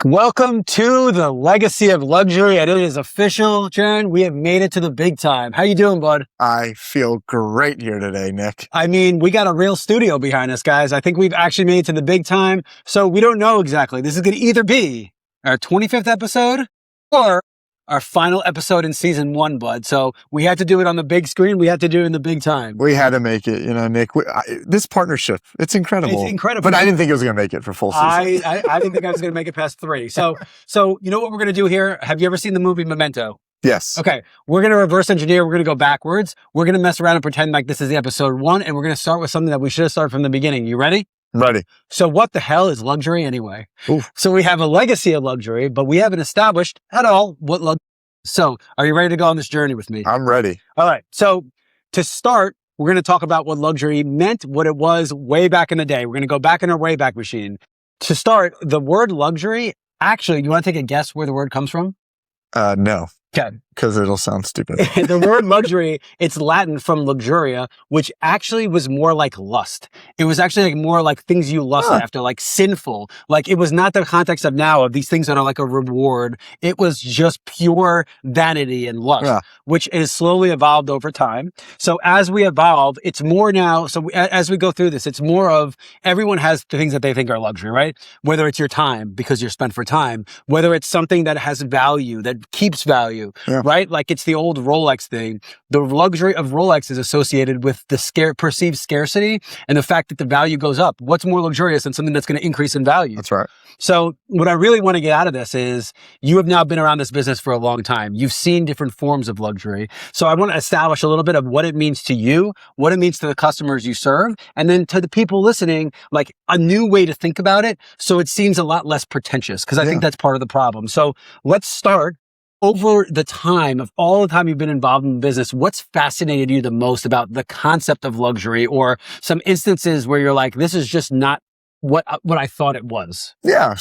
Welcome to the legacy of luxury, and it is official, Jaron. We have made it to the big time. How you doing, bud? I feel great here today, Nick. I mean, we got a real studio behind us, guys. I think we've actually made it to the big time. So we don't know exactly. This is going to either be our 25th episode or our final episode in season 1, bud. So we had to do it on the big screen. We had to do it in the big time. We had to make it, Nick. This partnership, it's incredible. It's incredible. But I didn't think it was going to make it for full season. I didn't think I was going to make it past 3. So you know what we're going to do here? Have you ever seen the movie Memento? Yes. Okay. We're going to reverse engineer. We're going to go backwards. We're going to mess around and pretend like this is the episode 1. And we're going to start with something that we should have started from the beginning. You ready? Ready. So what the hell is luxury anyway? Oof. So we have a legacy of luxury, but we haven't established at all what luxury is. So are you ready to go on this journey with me? I'm ready. All right. So to start, we're going to talk about what luxury meant, what it was way back in the day. We're going to go back in our Wayback Machine. To start, the word luxury, actually, you want to take a guess where the word comes from? No. Okay. Because it'll sound stupid. The word luxury, it's Latin from luxuria, which actually was more like lust. It was actually like more like things you lust after, like sinful. Like it was not the context of now of these things that are like a reward. It was just pure vanity and lust, which is slowly evolved over time. So as we evolve, it's more now. So as we go through this, it's more of everyone has the things that they think are luxury, right? Whether it's your time because you're spent for time, whether it's something that has value, that keeps value, right? Like it's the old Rolex thing. The luxury of Rolex is associated with the perceived scarcity and the fact that the value goes up. What's more luxurious than something that's going to increase in value? That's right. So what I really want to get out of this is you have now been around this business for a long time. You've seen different forms of luxury. So I want to establish a little bit of what it means to you, what it means to the customers you serve, and then to the people listening, like a new way to think about it. So it seems a lot less pretentious because I think that's part of the problem. So let's start. Over the time of all the time you've been involved in business, what's fascinated you the most about the concept of luxury, or some instances where you're like, this is just not what I thought it was? Yeah.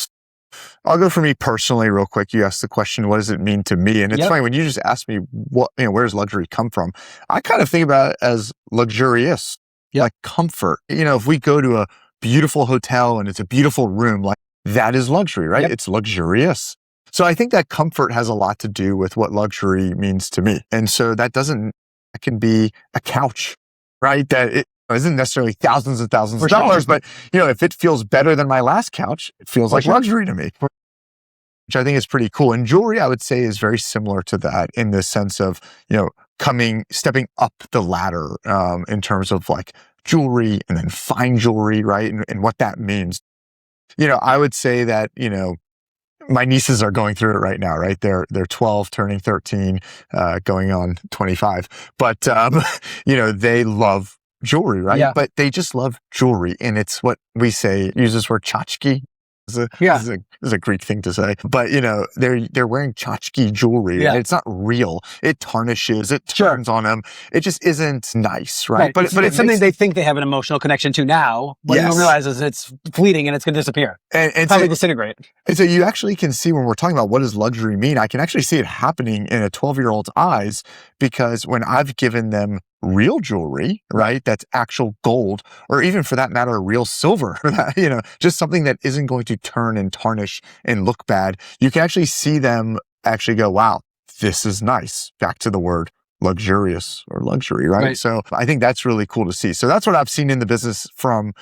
I'll go for me personally real quick. You asked the question, what does it mean to me? And it's funny when you just asked me where does luxury come from? I kind of think about it as luxurious, like comfort. If we go to a beautiful hotel and it's a beautiful room, like that is luxury, right? It's luxurious. So I think that comfort has a lot to do with what luxury means to me. And so that can be a couch, right? That it isn't necessarily thousands and thousands of dollars, but if it feels better than my last couch, it feels like luxury to me, which I think is pretty cool. And jewelry, I would say, is very similar to that in the sense of, stepping up the ladder in terms of like jewelry and then fine jewelry, right? And what that means. I would say that, my nieces are going through it right now, right? They're 12, turning 13, going on 25. But, they love jewelry, right? Yeah. But they just love jewelry. And it's what we say, use this word tchotchke. This is a Greek thing to say, but they're wearing tchotchke jewelry. Yeah. And it's not real. It tarnishes. It turns on them. It just isn't nice, right? But it's something they think they have an emotional connection to now, but you don't realize is it's fleeting and it's going to disappear. And it's probably disintegrate. And so you actually can see when we're talking about what does luxury mean, I can actually see it happening in a 12-year-old's eyes, because when I've given them real jewelry, right? That's actual gold, or even for that matter, real silver, just something that isn't going to turn and tarnish and look bad. You can actually see them actually go, wow, this is nice. Back to the word luxurious or luxury, right? So I think that's really cool to see. So that's what I've seen in the business from,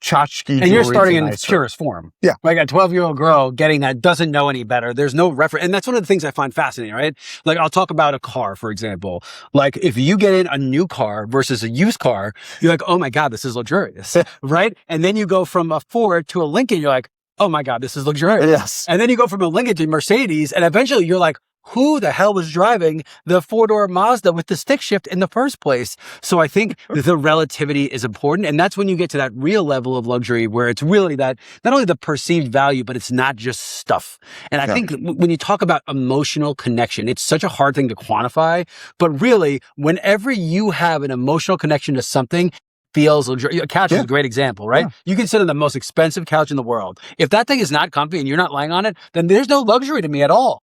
tchotchke jewelry. And you're starting in its purest form. Yeah. Like a 12-year-old girl getting that doesn't know any better. There's no reference. And that's one of the things I find fascinating, right? Like I'll talk about a car, for example. Like if you get in a new car versus a used car, you're like, oh my God, this is luxurious, right? And then you go from a Ford to a Lincoln, you're like, oh my God, this is luxurious. Yes. And then you go from a Lincoln to Mercedes, and eventually you're like, who the hell was driving the 4-door Mazda with the stick shift in the first place? So I think the relativity is important. And that's when you get to that real level of luxury where it's really that, not only the perceived value, but it's not just stuff. And I think when you talk about emotional connection, it's such a hard thing to quantify. But really, whenever you have an emotional connection to something, feels luxurious. A couch is a great example, right? You can sit on the most expensive couch in the world. If that thing is not comfy and you're not lying on it, then there's no luxury to me at all.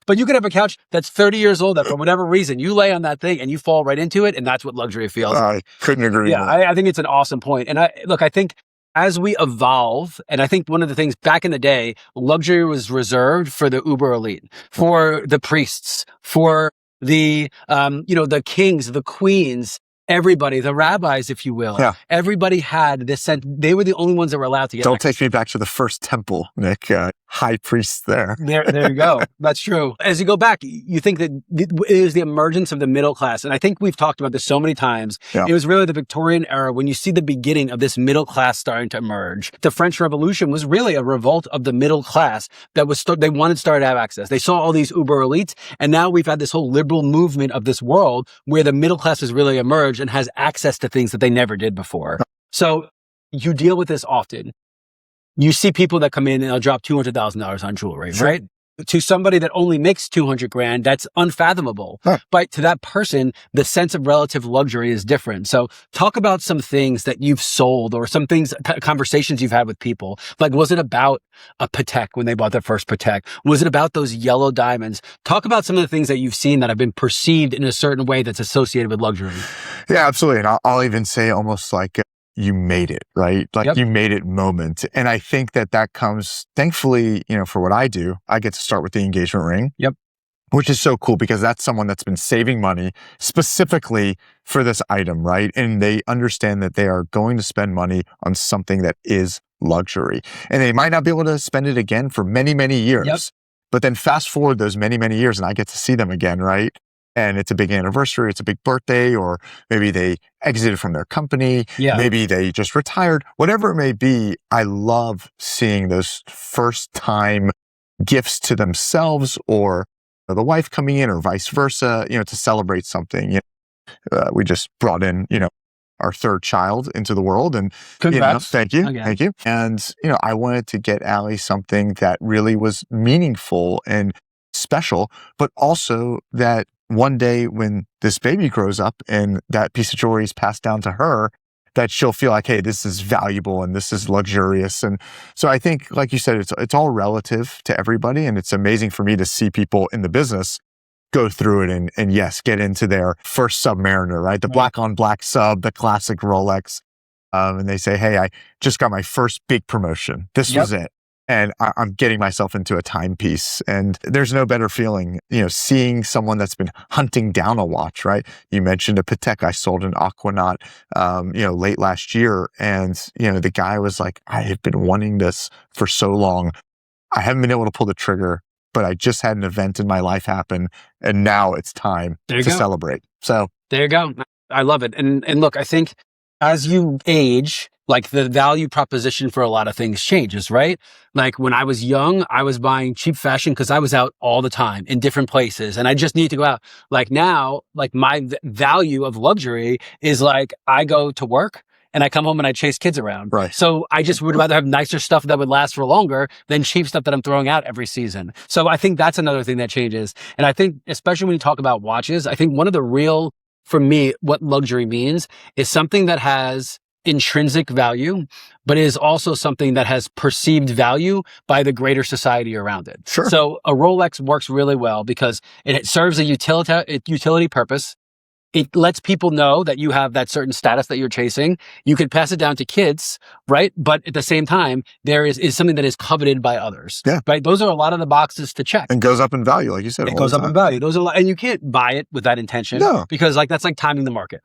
But you could have a couch that's 30 years old that for whatever reason, you lay on that thing and you fall right into it. And that's what luxury feels. I couldn't agree more. I think it's an awesome point. And I think as we evolve, and I think one of the things back in the day, luxury was reserved for the uber elite, for the priests, for the, the kings, the queens, everybody, the rabbis, if you will. Yeah. Everybody had this sense. They were the only ones that were allowed to get. Don't take me back to the first temple, Nick. High priest there. There you go. That's true. As you go back, you think that it is the emergence of the middle class. And I think we've talked about this so many times. Yeah. It was really the Victorian era when you see the beginning of this middle class starting to emerge. The French Revolution was really a revolt of the middle class that was, they wanted to start to have access. They saw all these uber elites. And now we've had this whole liberal movement of this world where the middle class has really emerged and has access to things that they never did before. So you deal with this often. You see people that come in and they'll drop $200,000 on jewelry, sure. Right? To somebody that only makes 200 grand, that's unfathomable. Huh. But to that person, the sense of relative luxury is different. So talk about some things that you've sold or some things, conversations you've had with people. Like, was it about a Patek when they bought their first Patek? Was it about those yellow diamonds? Talk about some of the things that you've seen that have been perceived in a certain way that's associated with luxury. Yeah, absolutely. And I'll even say almost like, you made it, right? Like yep. You made it moment. And I think that comes, thankfully, for what I do, I get to start with the engagement ring. Yep. Which is so cool because that's someone that's been saving money specifically for this item, right? And they understand that they are going to spend money on something that is luxury. And they might not be able to spend it again for many, many years. Yep. But then fast forward those many, many years and I get to see them again, right? And it's a big anniversary, it's a big birthday, or maybe they exited from their company, maybe they just retired, whatever it may be. I love seeing those first time gifts to themselves or the wife coming in or vice versa, to celebrate something. We just brought in, our third child into the world and congrats. Thank you. And, I wanted to get Allie something that really was meaningful and special, but also that one day when this baby grows up and that piece of jewelry is passed down to her, that she'll feel like, hey, this is valuable and this is luxurious. And so I think, like you said, it's all relative to everybody. And it's amazing for me to see people in the business go through it and yes, get into their first Submariner, right? The black on black sub, the classic Rolex. And they say, hey, I just got my first big promotion. This was it. And I'm getting myself into a timepiece. And there's no better feeling, seeing someone that's been hunting down a watch, right? You mentioned a Patek. I sold an Aquanaut, late last year. And, the guy was like, I have been wanting this for so long. I haven't been able to pull the trigger, but I just had an event in my life happen. And now it's time to celebrate. So there you go. I love it. And look, I think as you age, like the value proposition for a lot of things changes, right? Like when I was young, I was buying cheap fashion because I was out all the time in different places and I just need to go out. Like now, like my value of luxury is like I go to work and I come home and I chase kids around. Right. So I just would rather have nicer stuff that would last for longer than cheap stuff that I'm throwing out every season. So I think that's another thing that changes. And I think, especially when you talk about watches, I think one of the real, for me, what luxury means is something that has intrinsic value, but is also something that has perceived value by the greater society around it. Sure. So a Rolex works really well because it serves a utility purpose. It lets people know that you have that certain status that you're chasing. You could pass it down to kids, right? But at the same time, there is something that is coveted by others. Yeah. Right? Those are a lot of the boxes to check. And goes up in value, like you said. It goes up in value. Those are, and you can't buy it with that intention. No. Because that's like timing the market.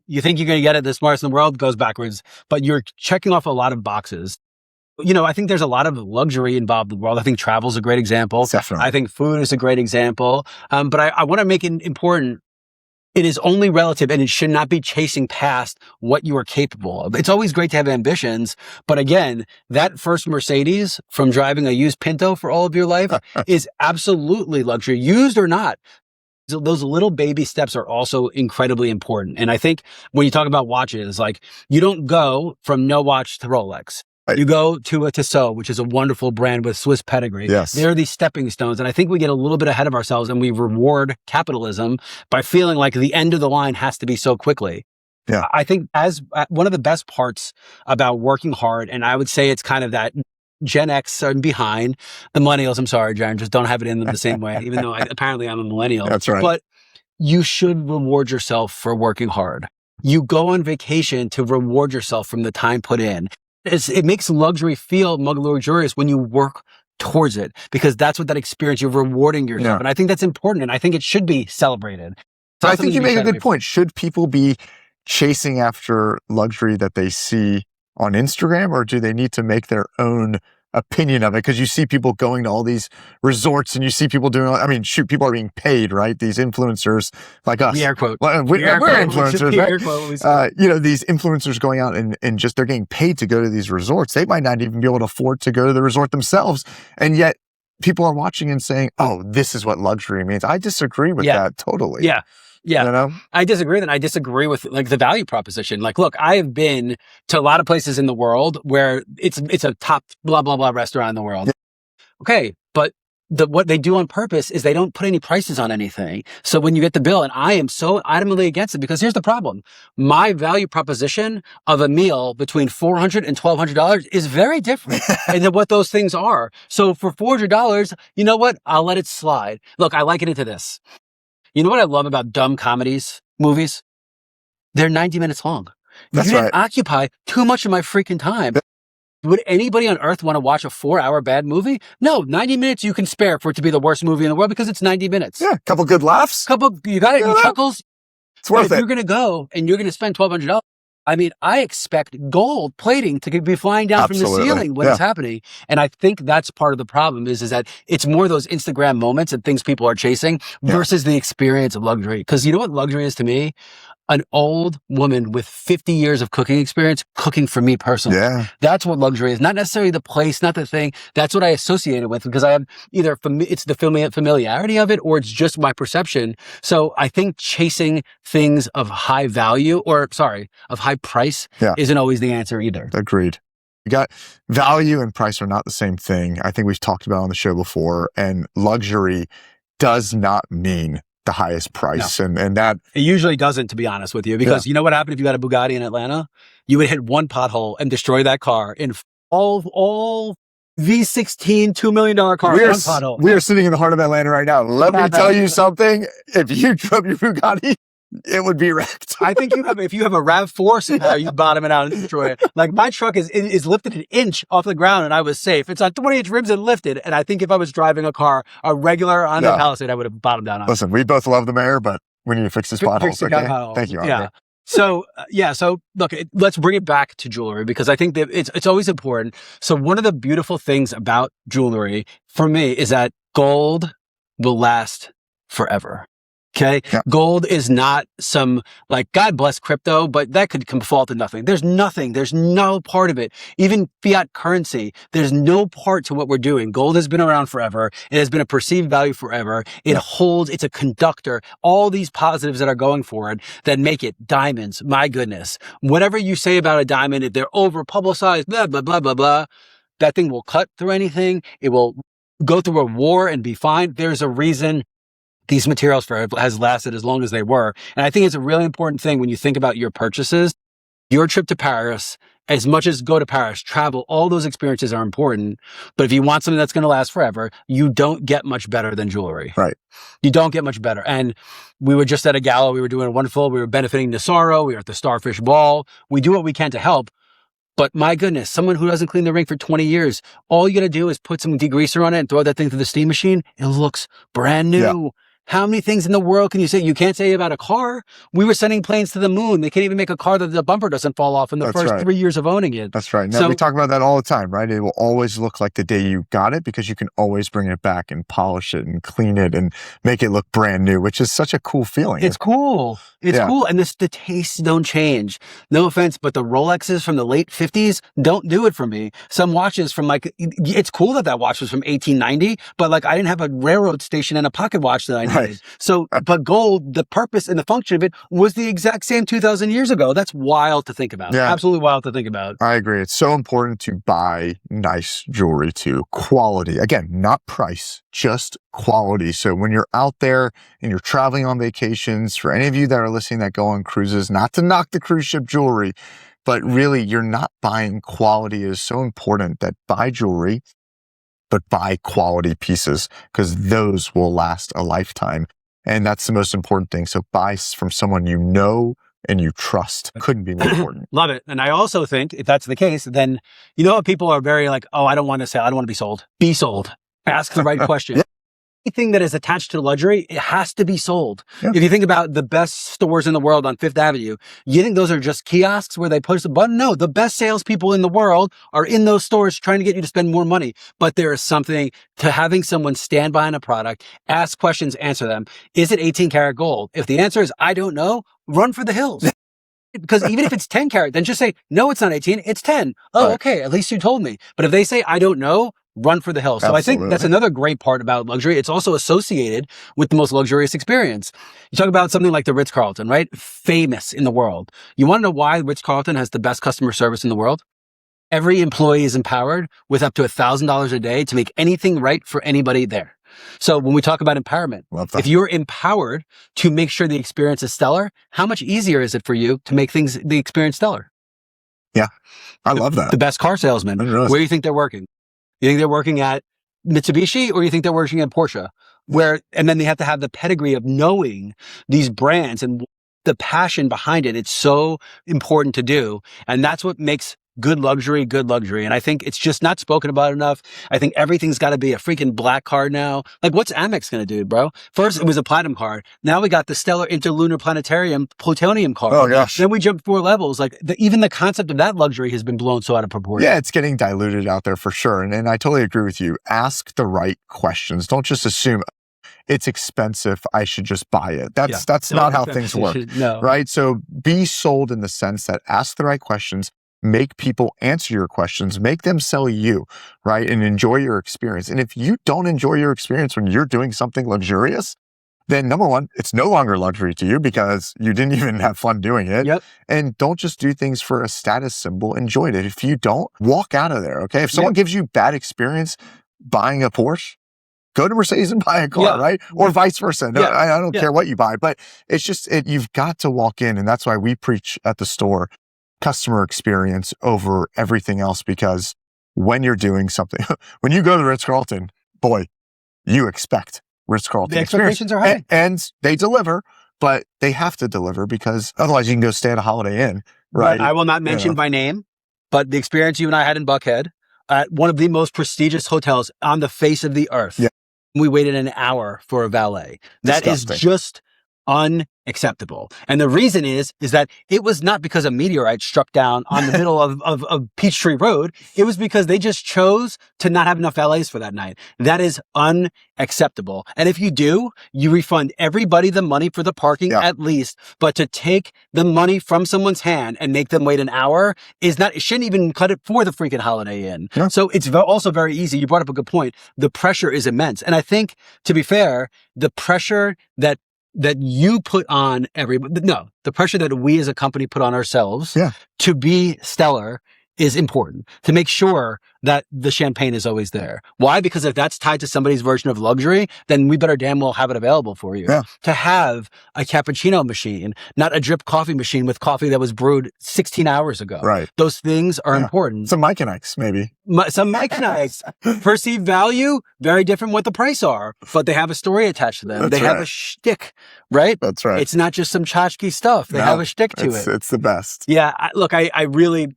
You think you're going to get it the smartest in the world, goes backwards, but you're checking off a lot of boxes. I think there's a lot of luxury involved in the world. I think travel is a great example. Definitely. I think food is a great example. But I want to make it important. It is only relative and it should not be chasing past what you are capable of. It's always great to have ambitions. But again, that first Mercedes from driving a used Pinto for all of your life is absolutely luxury, used or not. So those little baby steps are also incredibly important. And I think when you talk about watches, like you don't go from no watch to Rolex. Right. You go to a Tissot, which is a wonderful brand with Swiss pedigree. Yes. There are these stepping stones. And I think we get a little bit ahead of ourselves and we reward capitalism by feeling like the end of the line has to be so quickly. Yeah. I think as one of the best parts about working hard, and I would say it's kind of that Gen X and behind, the millennials, I'm sorry, Jaron, just don't have it in them the same way, even though apparently I'm a millennial. That's right. But you should reward yourself for working hard. You go on vacation to reward yourself from the time put in. it makes luxury feel luxurious when you work towards it, because that's what that experience, you're rewarding yourself. Yeah. And I think that's important. And I think it should be celebrated. But I think you make a good point. Should people be chasing after luxury that they see on Instagram, or do they need to make their own opinion of it? Because you see people going to all these resorts and you see people doing, I mean, shoot, people are being paid, right? These influencers like us. The air quote. We're influencers, right? You know, these influencers going out and just, they're getting paid to go to these resorts. They might not even be able to afford to go to the resort themselves. And yet people are watching and saying, oh, this is what luxury means. I disagree with that totally. Yeah. Yeah. You know? I disagree. Then I disagree with like the value proposition. Like, look, I have been to a lot of places in the world where it's a top blah, blah, blah restaurant in the world. Yeah. Okay. But what they do on purpose is they don't put any prices on anything. So when you get the bill, and I am so adamantly against it, because here's the problem. My value proposition of a meal between $400 and $1,200 is very different than what those things are. So for $400, you know what? I'll let it slide. Look, I liken it to this. You know what I love about dumb movies? They're 90 minutes long. That's you didn't occupy too much of my freaking time. Would anybody on earth want to watch a 4-hour bad movie? No, 90 minutes you can spare for it to be the worst movie in the world, because it's 90 minutes. Yeah, a couple good laughs. You got it, you chuckles. It's worth it. If you're going to go and you're going to spend $1,200, I mean, I expect gold plating to be flying down from the ceiling when it's happening. And I think that's part of the problem is that it's more those Instagram moments and things people are chasing versus the experience of luxury. Because you know what luxury is to me? An old woman with 50 years of cooking experience cooking for me personally. Yeah. That's what luxury is. Not necessarily the place, not the thing. That's what I associate it with, because I have either it's the familiarity of it, or it's just my perception. So I think chasing things of high value, of high price isn't always the answer either. Agreed. You got value and price are not the same thing. I think we've talked about on the show before, and luxury does not mean the highest price. No. And that it usually doesn't, to be honest with you, because you know what happened if you got a Bugatti in Atlanta? You would hit one pothole and destroy that car in all V16 $2 million cars. Pothole. We are sitting in the heart of Atlanta right now. Let me tell you something. If you drove your Bugatti, it would be wrecked. I think if you have a RAV4 somehow, you bottom it out and destroy it. Like my truck is lifted an inch off the ground and I was safe. It's on 20-inch rims and lifted. And I think if I was driving a regular Honda Palisade, I would have bottomed down on it. Listen, we both love the mayor, but we need to fix this potholes. Okay? Thank you, Andre. So look, let's bring it back to jewelry, because I think that it's always important. So one of the beautiful things about jewelry for me is that gold will last forever. Okay. Yeah. Gold is not some, like, God bless crypto, but that could fall to nothing. There's no part of it. Even fiat currency, there's no part to what we're doing. Gold has been around forever. It has been a perceived value forever. It holds, it's a conductor, all these positives that are going forward that make it. Diamonds, my goodness. Whatever you say about a diamond, if they're over publicized, blah, blah, blah, blah, blah, that thing will cut through anything. It will go through a war and be fine. There's a reason these materials has lasted as long as they were. And I think it's a really important thing when you think about your purchases. Your trip to Paris, as much as go to Paris, travel, all those experiences are important. But if you want something that's going to last forever, you don't get much better than jewelry. Right. You don't get much better. And we were just at a gala. We were doing we were benefiting Nassaro. We were at the Starfish Ball. We do what we can to help. But my goodness, someone who doesn't clean their ring for 20 years, all you got to do is put some degreaser on it and throw that thing through the steam machine. It looks brand new. Yeah. How many things in the world can you say? You can't say about a car. We were sending planes to the moon. They can't even make a car that the bumper doesn't fall off in the first 3 years of owning it. That's right. Now, we talk about that all the time, right? It will always look like the day you got it, because you can always bring it back and polish it and clean it and make it look brand new, which is such a cool feeling. It's cool. It's cool. And the tastes don't change. No offense, but the Rolexes from the late 50s don't do it for me. Some watches from it's cool that watch was from 1890, but I didn't have a railroad station and a pocket watch that I needed. Right. So, but gold, the purpose and the function of it was the exact same 2,000 years ago. That's wild to think about. Yeah. Absolutely wild to think about. I agree. It's so important to buy nice jewelry too. Quality. Again, not price, just quality. So when you're out there and you're traveling on vacations, for any of you that are listening that go on cruises, not to knock the cruise ship jewelry, but really you're not buying quality. It is so important that buy jewelry, but buy quality pieces, because those will last a lifetime. And that's the most important thing. So buy from someone you know and you trust. Couldn't be more important. Love it. And I also think if that's the case, then you know what people are very like, oh, I don't want to sell. I don't want to be sold. Be sold. Ask the right question. Anything that is attached to luxury, it has to be sold. If you think about the best stores in the world on Fifth Avenue, you think those are just kiosks where they push a button? No, the best salespeople in the world are in those stores trying to get you to spend more money. But there is something to having someone stand behind a product, ask questions, answer them. Is it 18 karat gold? If the answer is, I don't know, run for the hills. Because even if it's 10 karat, then just say, no, it's not 18, it's 10. Oh, okay, at least you told me. But if they say, I don't know, run for the hills. So I think that's another great part about luxury. It's also associated with the most luxurious experience. You talk about something like the Ritz-Carlton, right? Famous in the world. You want to know why Ritz-Carlton has the best customer service in the world? Every employee is empowered with up to $1,000 a day to make anything right for anybody there. So when we talk about empowerment, if you're empowered to make sure the experience is stellar, how much easier is it for you to make the experience stellar? Yeah, I love that. The best car salesman, where do you think they're working? You think they're working at Mitsubishi or you think they're working at Porsche? And then they have to have the pedigree of knowing these brands and the passion behind it. It's so important to do. And that's what makes good luxury. And I think it's just not spoken about enough. I think everything's got to be a freaking black card now. Like, what's Amex going to do, bro? First, it was a platinum card. Now we got the Stellar Interlunar Planetarium Plutonium card. Oh, gosh. Then we jumped 4 levels. Like, even the concept of that luxury has been blown so out of proportion. Yeah, it's getting diluted out there for sure. And I totally agree with you. Ask the right questions. Don't just assume it's expensive, I should just buy it. That's not how things work. No. Right? So be sold in the sense that ask the right questions. Make people answer your questions, make them sell you, right? And enjoy your experience. And if you don't enjoy your experience when you're doing something luxurious, then number one, it's no longer luxury to you because you didn't even have fun doing it. And don't just do things for a status symbol. Enjoy it. If you don't, walk out of there, okay? If someone gives you bad experience buying a Porsche, go to Mercedes and buy a car, right? Or vice versa. No, I don't care what you buy, but it's just, you've got to walk in. And that's why we preach at the store customer experience over everything else, because when you're doing something, when you go to the Ritz-Carlton, boy, you expect Ritz-Carlton. The expectations are high. And they deliver, but they have to deliver because otherwise you can go stay at a Holiday Inn, right? But I will not mention by name, but the experience you and I had in Buckhead at one of the most prestigious hotels on the face of the earth. We waited an hour for a valet. That is just unacceptable. And the reason is that it was not because a meteorite struck down on the middle of Peachtree Road. It was because they just chose to not have enough valets for that night. That is unacceptable. And if you do, you refund everybody the money for the parking at least. But to take the money from someone's hand and make them wait an hour is not, it shouldn't even cut it for the freaking Holiday Inn. So it's also very easy. You brought up a good point. The pressure is immense. And I think, to be fair, the pressure that you put on the pressure that we as a company put on ourselves to be stellar is important, to make sure that the champagne is always there. Why? Because if that's tied to somebody's version of luxury, then we better damn well have it available for you. To have a cappuccino machine, not a drip coffee machine with coffee that was brewed 16 hours ago. Right. Those things are important. Some Micanics, maybe. Some Micanics. Perceived value, very different what the price are, but they have a story attached to them. They have a shtick, right? That's right. It's not just some tchotchke stuff. They have a shtick to it. It's the best. Yeah. I really...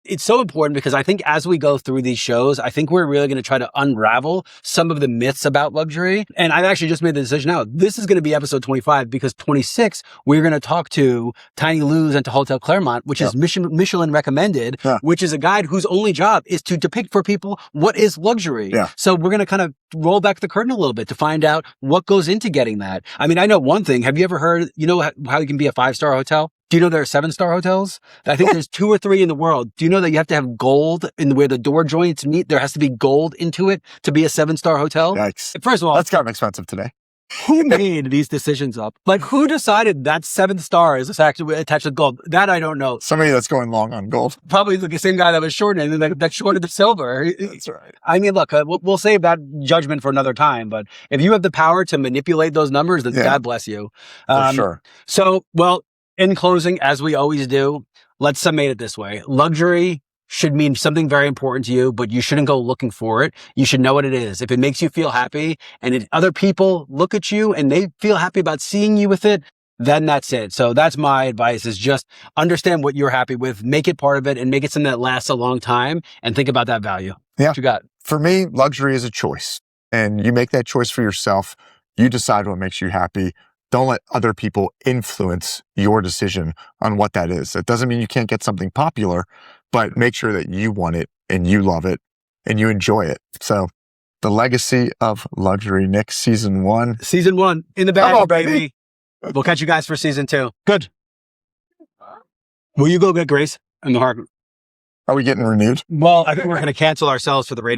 It's so important because I think as we go through these shows, I think we're really going to try to unravel some of the myths about luxury. And I've actually just made the decision now. This is going to be episode 25 because 26, we're going to talk to Tiny Lou's and to Hotel Claremont, which is Michelin recommended, which is a guide whose only job is to depict for people what is luxury. So we're going to kind of roll back the curtain a little bit to find out what goes into getting that. I mean, I know one thing. Have you ever heard, how you can be a 5-star hotel? Do you know there are 7-star hotels? I think there's 2 or 3 in the world. Do you know that you have to have gold in where the door joints meet? There has to be gold into it to be a 7-star hotel. Yikes. First of all, that's gotten expensive today. Who made these decisions up? Like, who decided that 7th star is actually attached to gold? That I don't know. Somebody that's going long on gold. Probably the same guy that was shorting and that shorted the silver. That's right. I mean, look, we'll save that judgment for another time. But if you have the power to manipulate those numbers, then God bless you. For sure. So, well, in closing, as we always do, let's summate it this way. Luxury should mean something very important to you, but you shouldn't go looking for it. You should know what it is. If it makes you feel happy and if other people look at you and they feel happy about seeing you with it, then that's it. So that's my advice, is just understand what you're happy with, make it part of it, and make it something that lasts a long time, and think about that value. Yeah. What you got? For me, luxury is a choice, and you make that choice for yourself. You decide what makes you happy. Don't let other people influence your decision on what that is. That doesn't mean you can't get something popular, but make sure that you want it and you love it and you enjoy it. So the legacy of luxury, Nick, season 1. Season 1 in the bag, baby. We'll catch you guys for season 2. Good. Will you go get Grace in the heart? Are we getting renewed? Well, I think we're going to cancel ourselves for the rating.